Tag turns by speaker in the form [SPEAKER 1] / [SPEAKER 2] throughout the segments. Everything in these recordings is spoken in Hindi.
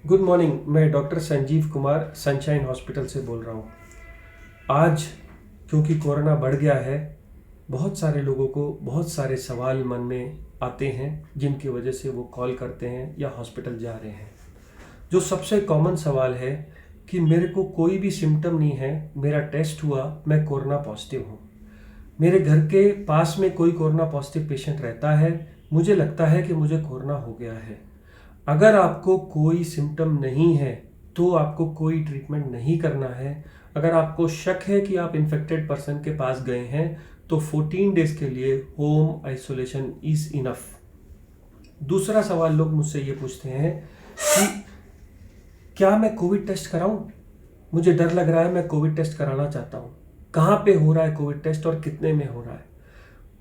[SPEAKER 1] Good morning. मैं doctor Sanjeev Kumar Sunshine Hospital से बोल रहा हूँ। आज क्योंकि कोरोना बढ़ गया है, बहुत सारे लोगों को बहुत सारे सवाल मन में आते हैं जिनकी वजह से वो कॉल करते हैं या हॉस्पिटल जा रहे हैं। जो सबसे कॉमन सवाल है कि मेरे को कोई भी सिम्टम नहीं है, मेरा टेस्ट हुआ, मैं कोरोना पॉजिटिव हूँ। मेरे घर के पास में कोई कोरोना पॉजिटिव पेशेंट रहता है, मुझे लगता है कि मुझे कोरोना हो गया है। अगर आपको कोई सिम्टम नहीं है तो आपको कोई ट्रीटमेंट नहीं करना है। अगर आपको शक है कि आप इन्फेक्टेड पर्सन के पास गए हैं तो 14 डेज के लिए होम आइसोलेशन इज इनफ। दूसरा सवाल लोग मुझसे ये पूछते हैं कि क्या मैं कोविड टेस्ट कराऊं? मुझे डर लग रहा है, मैं कोविड टेस्ट कराना चाहता हूं। कहाँ पे हो रहा है कोविड टेस्ट और कितने में हो रहा है?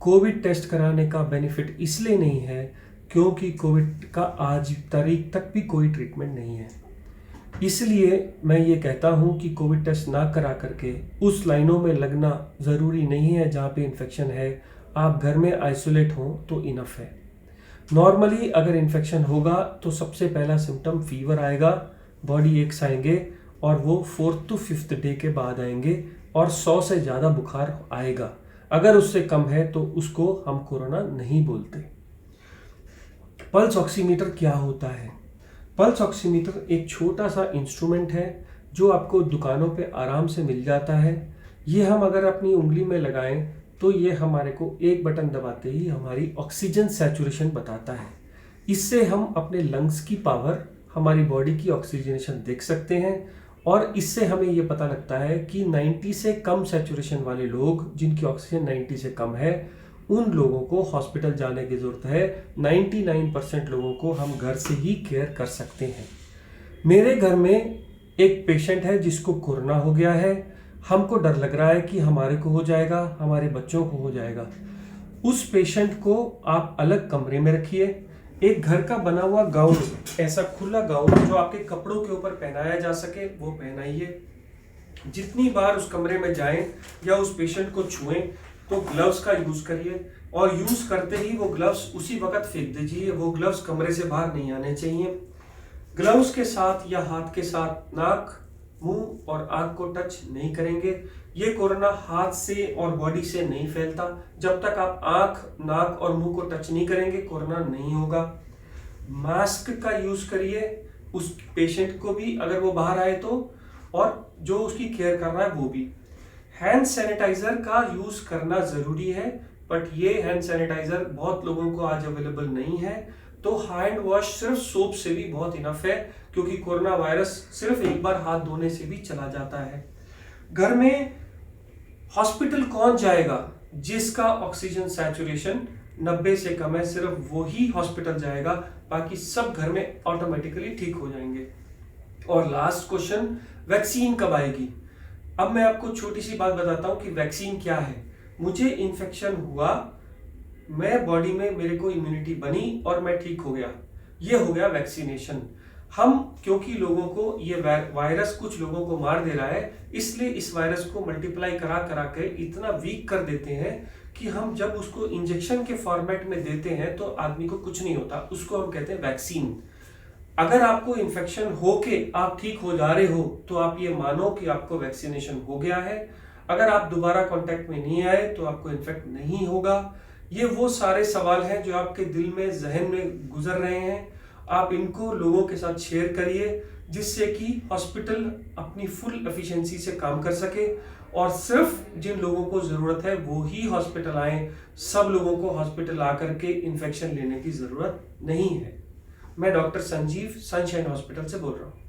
[SPEAKER 1] कोविड टेस्ट कराने का बेनिफिट इसलिए नहीं है क्योंकि कोविड का आज तारीख तक भी कोई ट्रीटमेंट नहीं है। इसलिए मैं ये कहता हूँ कि कोविड टेस्ट ना करा करके उस लाइनों में लगना ज़रूरी नहीं है जहाँ पे इन्फेक्शन है। आप घर में आइसोलेट हो तो इनफ है। नॉर्मली अगर इन्फेक्शन होगा तो सबसे पहला सिम्टम फीवर आएगा, बॉडी एक्स आएंगे और वो 4th to 5th डे के बाद आएंगे और 100 से ज़्यादा बुखार आएगा। अगर उससे कम है तो उसको हम कोरोना नहीं बोलते। पल्स ऑक्सीमीटर क्या होता है? पल्स ऑक्सीमीटर एक छोटा सा इंस्ट्रूमेंट है जो आपको दुकानों पे आराम से मिल जाता है। ये हम अगर अपनी उंगली में लगाएं तो ये हमारे को एक बटन दबाते ही हमारी ऑक्सीजन सैचुरेशन बताता है। इससे हम अपने लंग्स की पावर, हमारी बॉडी की ऑक्सीजनेशन देख सकते हैं और इससे हमें ये पता लगता है कि 90 से कम सैचुरेशन वाले लोग, जिनकी ऑक्सीजन 90 से कम है, उन लोगों को हॉस्पिटल जाने की ज़रूरत है। 99% लोगों को हम घर से ही केयर कर सकते हैं। मेरे घर में एक पेशेंट है जिसको कोरोना हो गया है। हमको डर लग रहा है कि हमारे को हो जाएगा, हमारे बच्चों को हो जाएगा। उस पेशेंट को आप अलग कमरे में रखिए। एक घर का बना हुआ गाउन, ऐसा खुला गाउन जो आपके कपड़ों के ऊपर पहनाया जा सके वो पहनाइए। जितनी बार उस कमरे में जाएं या उस पेशेंट को छुएं तो ग्लव्स का यूज करिए और यूज करते ही वो ग्लव्स उसी वक्त फेंक दीजिए। वो ग्लव्स कमरे से बाहर नहीं आने चाहिए। ग्लव्स के साथ या हाथ के साथ नाक, मुंह और आंख को टच नहीं करेंगे। ये कोरोना हाथ से और बॉडी से नहीं फैलता। जब तक आप आंख, नाक और मुंह को टच नहीं करेंगे कोरोना नहीं होगा। मास्क का यूज करिए उस पेशेंट को भी अगर वो बाहर आए तो, और जो उसकी केयर कर रहा है वो भी। हैंड सैनिटाइजर का यूज करना जरूरी है, बट ये हैंड सैनिटाइजर बहुत लोगों को आज अवेलेबल नहीं है। तो हैंड वॉश सिर्फ सोप से भी बहुत इनफ है क्योंकि कोरोना वायरस सिर्फ एक बार हाथ धोने से भी चला जाता है। घर में हॉस्पिटल कौन जाएगा? जिसका ऑक्सीजन सैचुरेशन 90 से कम है, सिर्फ वो ही हॉस्पिटल जाएगा। बाकी सब घर में ऑटोमेटिकली ठीक हो जाएंगे। और लास्ट क्वेश्चन, वैक्सीन कब आएगी? अब मैं आपको छोटी सी बात बताता हूं कि वैक्सीन क्या है। मुझे इन्फेक्शन हुआ, मैं बॉडी में मेरे को इम्यूनिटी बनी और मैं ठीक हो गया, ये हो गया वैक्सीनेशन। हम क्योंकि लोगों को ये वायरस कुछ लोगों को मार दे रहा है, इसलिए इस वायरस को मल्टीप्लाई करा करा के इतना वीक कर देते हैं कि हम जब उसको इंजेक्शन के फॉर्मेट में देते हैं तो आदमी को कुछ नहीं होता। उसको हम कहते हैं वैक्सीन। अगर आपको इन्फेक्शन हो के आप ठीक हो जा रहे हो तो आप ये मानो कि आपको वैक्सीनेशन हो गया है। अगर आप दोबारा कांटेक्ट में नहीं आए तो आपको इन्फेक्ट नहीं होगा। ये वो सारे सवाल हैं जो आपके दिल में, जहन में गुजर रहे हैं। आप इनको लोगों के साथ शेयर करिए जिससे कि हॉस्पिटल अपनी फुल एफिशिएंसी से काम कर सके और सिर्फ जिन लोगों को ज़रूरत है वो ही हॉस्पिटल आए। सब लोगों को हॉस्पिटल आकर के इन्फेक्शन लेने की ज़रूरत नहीं है। मैं डॉक्टर संजीव सनशाइन हॉस्पिटल से बोल रहा हूँ।